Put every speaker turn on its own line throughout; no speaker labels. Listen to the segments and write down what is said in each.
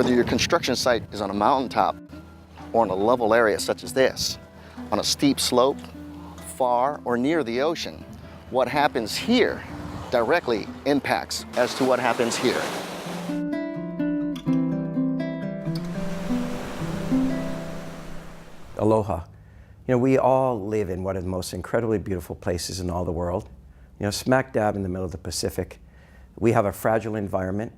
Whether your construction site is on a mountaintop or on a level area such as this, on a steep slope, far or near the ocean, what happens here directly impacts as to what happens here.
Aloha. You know, we all live in one of the most incredibly beautiful places in all the world. You know, smack dab in the middle of the Pacific. We have a fragile environment.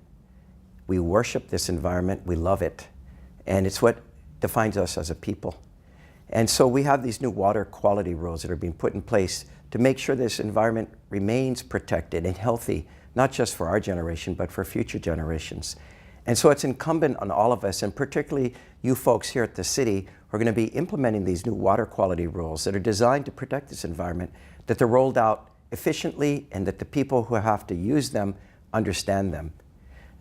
We worship this environment. We love it. And it's what defines us as a people. And so we have these new water quality rules that are being put in place to make sure this environment remains protected and healthy, not just for our generation, but for future generations. And so it's incumbent on all of us, and particularly you folks here at the city, who are going to be implementing these new water quality rules that are designed to protect this environment, that they're rolled out efficiently and that the people who have to use them understand them.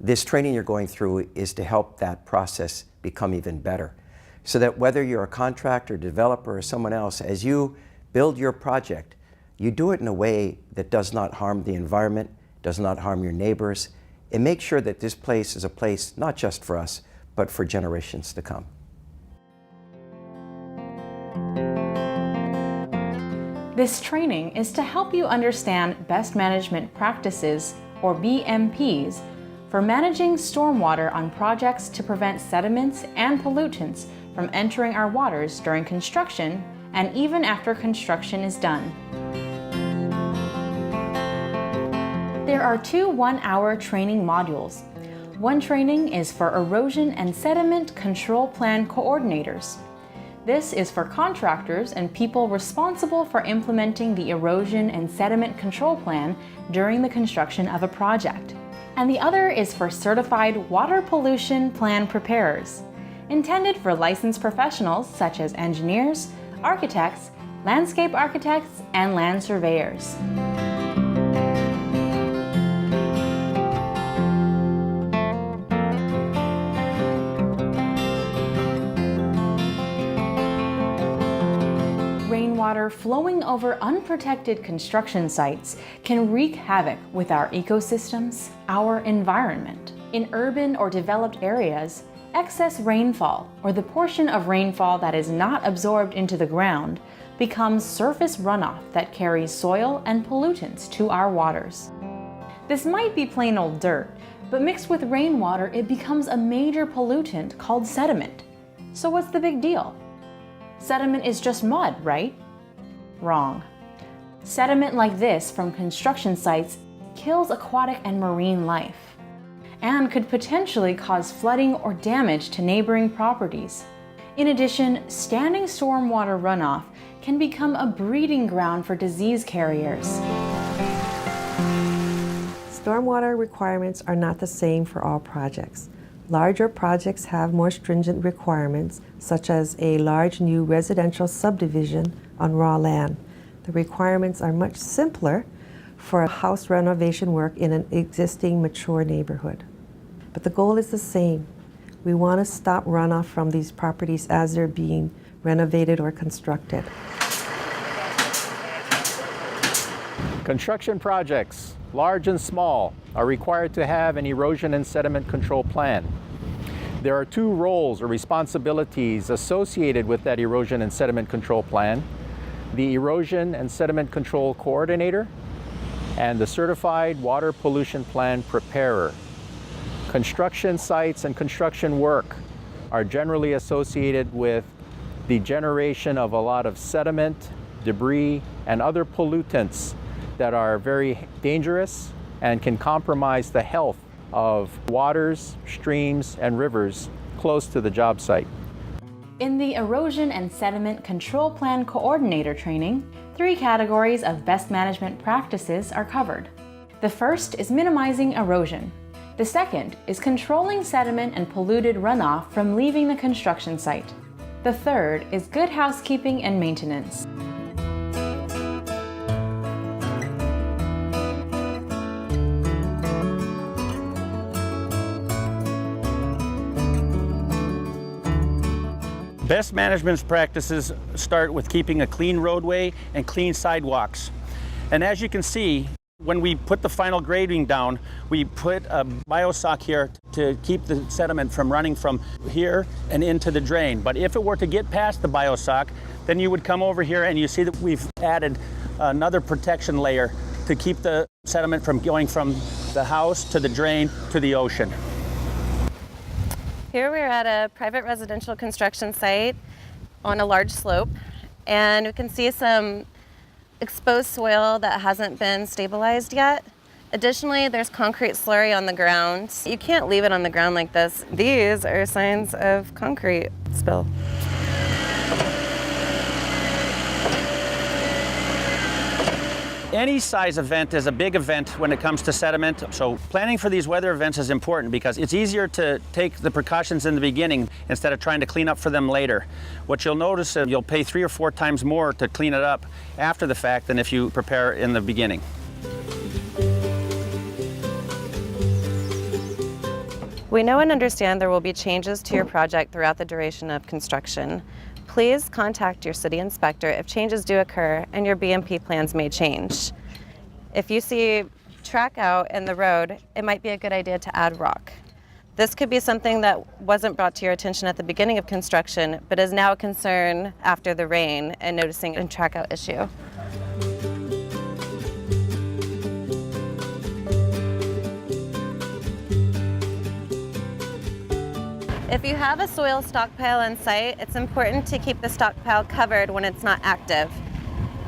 This training you're going through is to help that process become even better, so that whether you're a contractor, developer, or someone else, as you build your project, you do it in a way that does not harm the environment, does not harm your neighbors, and make sure that this place is a place not just for us, but for generations to come.
This training is to help you understand best management practices, or BMPs, for managing stormwater on projects to prevent sediments and pollutants from entering our waters during construction and even after construction is done. There are two one-hour training modules. One training is for Erosion and Sediment Control Plan Coordinators. This is for contractors and people responsible for implementing the erosion and sediment control plan during the construction of a project. And the other is for Certified Water Pollution Plan Preparers, intended for licensed professionals such as engineers, architects, landscape architects, and land surveyors. Rainwater flowing over unprotected construction sites can wreak havoc with our ecosystems, our environment. In urban or developed areas, excess rainfall, or the portion of rainfall that is not absorbed into the ground, becomes surface runoff that carries soil and pollutants to our waters. This might be plain old dirt, but mixed with rainwater, it becomes a major pollutant called sediment. So what's the big deal? Sediment is just mud, right? Wrong. Sediment like this from construction sites kills aquatic and marine life and could potentially cause flooding or damage to neighboring properties. In addition, standing stormwater runoff can become a breeding ground for disease carriers.
Stormwater requirements are not the same for all projects. Larger projects have more stringent requirements, such as a large new residential subdivision on raw land. The requirements are much simpler for a house renovation work in an existing mature neighborhood. But the goal is the same. We want to stop runoff from these properties as they're being renovated or constructed.
Construction projects, large and small, are required to have an erosion and sediment control plan. There are two roles or responsibilities associated with that erosion and sediment control plan: the Erosion and Sediment Control Coordinator and the Certified Water Pollution Plan Preparer. Construction sites and construction work are generally associated with the generation of a lot of sediment, debris, and other pollutants that are very dangerous and can compromise the health of waters, streams, and rivers close to the job site.
In the Erosion and Sediment Control Plan Coordinator training, 3 categories of best management practices are covered. The first is minimizing erosion. The second is controlling sediment and polluted runoff from leaving the construction site. The third is good housekeeping and maintenance.
Best management practices start with keeping a clean roadway and clean sidewalks. And as you can see, When we put the final grading down, we put a biosock here to keep the sediment from running from here and into the drain. But if it were to get past the biosock, then you would come over here and you see that we've added another protection layer to keep the sediment from going from the house to the drain to the ocean.
Here we're at a private residential construction site on a large slope, and we can see some exposed soil that hasn't been stabilized yet. Additionally, there's concrete slurry on the ground. You can't leave it on the ground like this. These are signs of concrete spill.
Any size event is a big event when it comes to sediment, so planning for these weather events is important because it's easier to take the precautions in the beginning instead of trying to clean up for them later. What you'll notice is you'll pay 3 or 4 times more to clean it up after the fact than if you prepare in the beginning.
We know and understand there will be changes to your project throughout the duration of construction. Please contact your city inspector if changes do occur and your BMP plans may change. If you see track out in the road, it might be a good idea to add rock. This could be something that wasn't brought to your attention at the beginning of construction, but is now a concern after the rain and noticing a track out issue. If you have a soil stockpile on site, it's important to keep the stockpile covered when it's not active.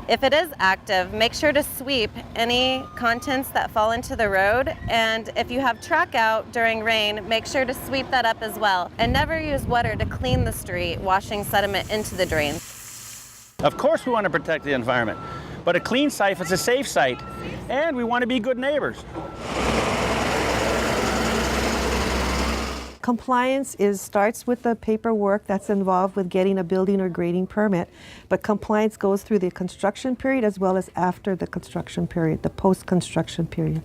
If it is active, make sure to sweep any contents that fall into the road, and if you have track out during rain, make sure to sweep that up as well. And never use water to clean the street, washing sediment into the drains.
Of course we want to protect the environment, but a clean site is a safe site, and we want to be good neighbors.
Compliance starts with the paperwork that's involved with getting a building or grading permit, but compliance goes through the construction period as well as after the construction period, the post-construction period.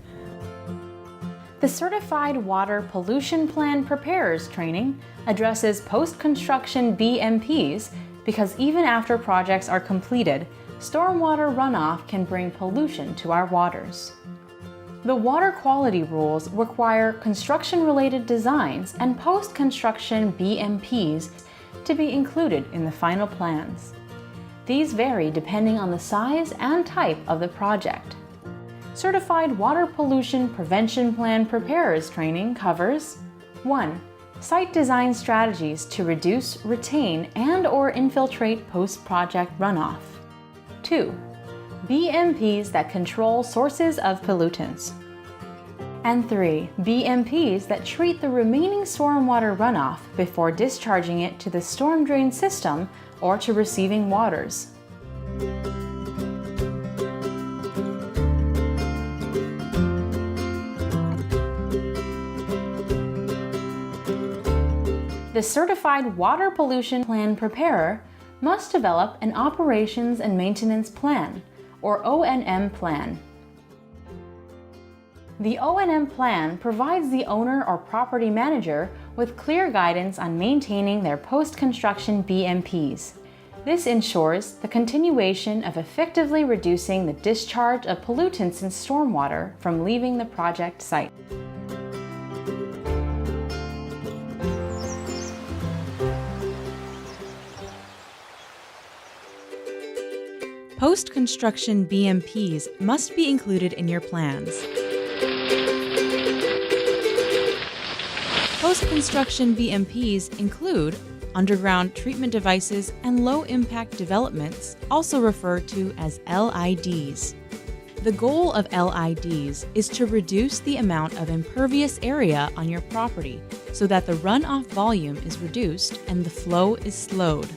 The Certified Water Pollution Plan Preparers training addresses post-construction BMPs because even after projects are completed, stormwater runoff can bring pollution to our waters. The water quality rules require construction-related designs and post-construction BMPs to be included in the final plans. These vary depending on the size and type of the project. Certified Water Pollution Prevention Plan Preparers training covers 1. Site design strategies to reduce, retain, and/or infiltrate post-project runoff. 2. BMPs that control sources of pollutants. And 3. BMPs that treat the remaining stormwater runoff before discharging it to the storm drain system or to receiving waters. The Certified Water Pollution Plan Preparer must develop an Operations and Maintenance Plan, or O&M plan. The O&M plan provides the owner or property manager with clear guidance on maintaining their post-construction BMPs. This ensures the continuation of effectively reducing the discharge of pollutants in stormwater from leaving the project site. Post-construction BMPs must be included in your plans. Post-construction BMPs include underground treatment devices and low-impact developments, also referred to as LIDs. The goal of LIDs is to reduce the amount of impervious area on your property so that the runoff volume is reduced and the flow is slowed.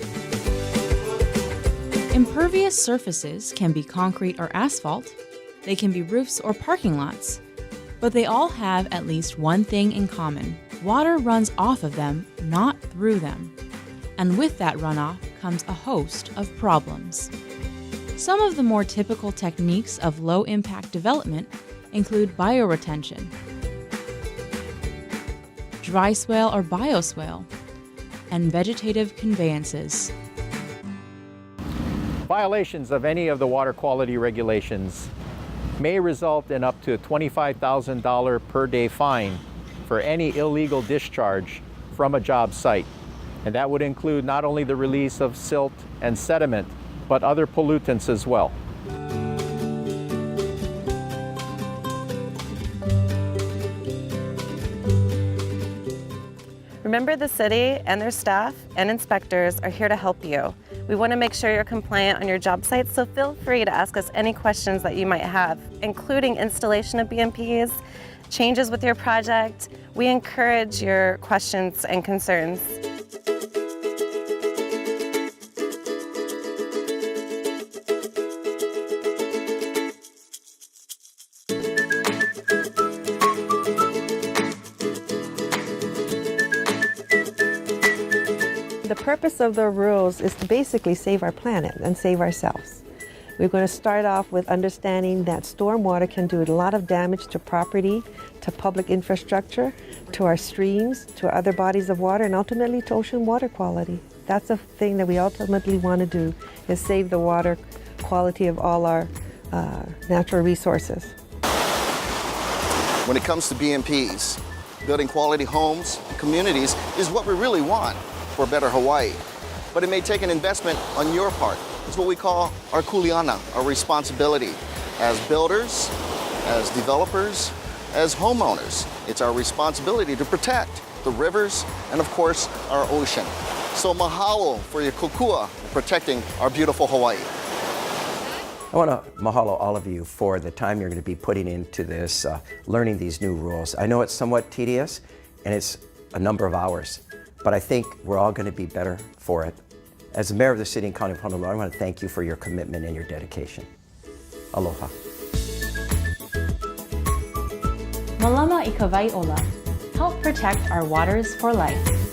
Impervious surfaces can be concrete or asphalt, they can be roofs or parking lots, but they all have at least one thing in common. Water runs off of them, not through them. And with that runoff comes a host of problems. Some of the more typical techniques of low-impact development include bioretention, dry swale or bioswale, and vegetative conveyances.
Violations of any of the water quality regulations may result in up to a $25,000 per day fine for any illegal discharge from a job site. And that would include not only the release of silt and sediment, but other pollutants as well.
Remember, the city and their staff and inspectors are here to help you. We want to make sure you're compliant on your job sites, so feel free to ask us any questions that you might have, including installation of BMPs, changes with your project. We encourage your questions and concerns.
The purpose of the rules is to basically save our planet and save ourselves. We're going to start off with understanding that stormwater can do a lot of damage to property, to public infrastructure, to our streams, to other bodies of water, and ultimately to ocean water quality. That's the thing that we ultimately want to do, is save the water quality of all our natural resources.
When it comes to BMPs, building quality homes, communities is what we really want for a better Hawaii. But it may take an investment on your part. It's what we call our kuleana, our responsibility as builders, as developers, as homeowners. It's our responsibility to protect the rivers and, of course, our ocean. So mahalo for your kokua, protecting our beautiful Hawaii.
I want to mahalo all of you for the time you're going to be putting into this, learning these new rules. I know it's somewhat tedious and it's a number of hours, but I think we're all going to be better for it. As the mayor of the city and county of Honolulu, I want to thank you for your commitment and your dedication. Aloha.
Malama i ka wai ola. Help protect our waters for life.